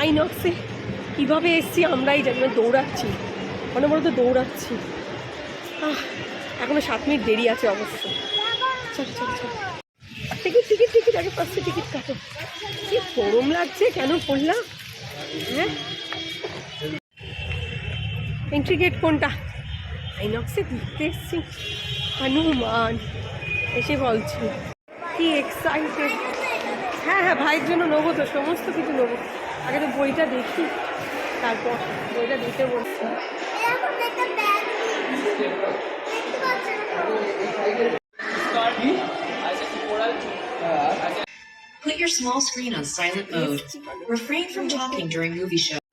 আইনক্সে কীভাবে এসছি আমরাই জানি, দৌড়াচ্ছি, অনবরত দৌড়াচ্ছি। এখনো 7 মিনিট দেরি আছে অবশ্য। চল চল চল, টিকিট টিকিট টিকিট, আগে ফার্স্টে টিকিট কাটো। কি গরম লাগছে, কেন পড়লাম? হ্যাঁ, এন্ট্রি গেট কোনটা? আইনক্সে দেখতে এসছি হনুমান, এসে বলছি কি এক্সাইটেড। হ্যাঁ হ্যাঁ, ভাইয়ের জন্য নেবো তো, সমস্ত কিছু নেবো। আগে তো বইটা দেখি, তারপর বইটা দেখে বলছি। Put your small screen on silent mode. Refrain from talking during movie shows.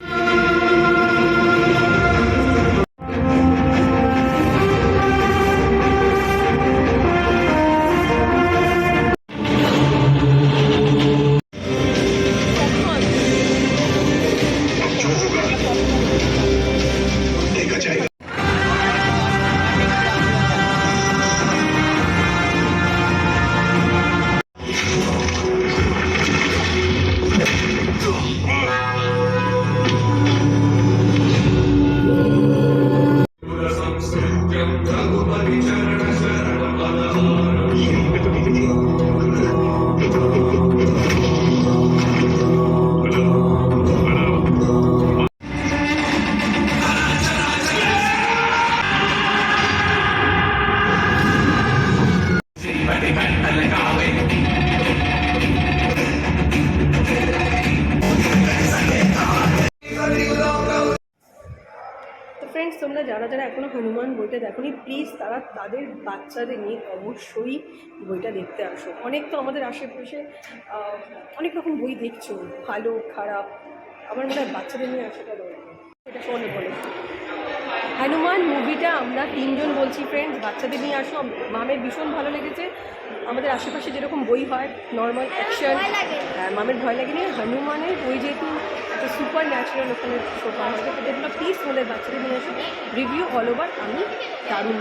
Friends, তোমরা যারা যারা এখনও হনুমান বইটা দেখোনি, প্লিজ তারা তাদের বাচ্চাদের নিয়ে অবশ্যই বইটা দেখতে আসো। অনেক তো আমাদের আশেপাশে অনেক রকম বই দেখছো, ভালো খারাপ। আমার মনে হয় বাচ্চাদের নিয়ে আসাটা দরকার। এটা ফোনে বলে হনুমান মুভিটা আমরা 3 জন বলছি ফ্রেন্ডস, বাচ্চাদের নিয়ে আসো। মামের ভীষণ ভালো লেগেছে। আমাদের আশেপাশে যেরকম বই হয় নর্মাল অ্যাকশন, মামের ভয় লাগেনি। হনুমানের বই যেহেতু একটা সুপার ন্যাচারাল ওখানে শো করা হবে, তো এগুলো প্লিজ আমাদের বাচ্চাদের নিয়ে আসো। রিভিউ অল ওভার আমি দারুণ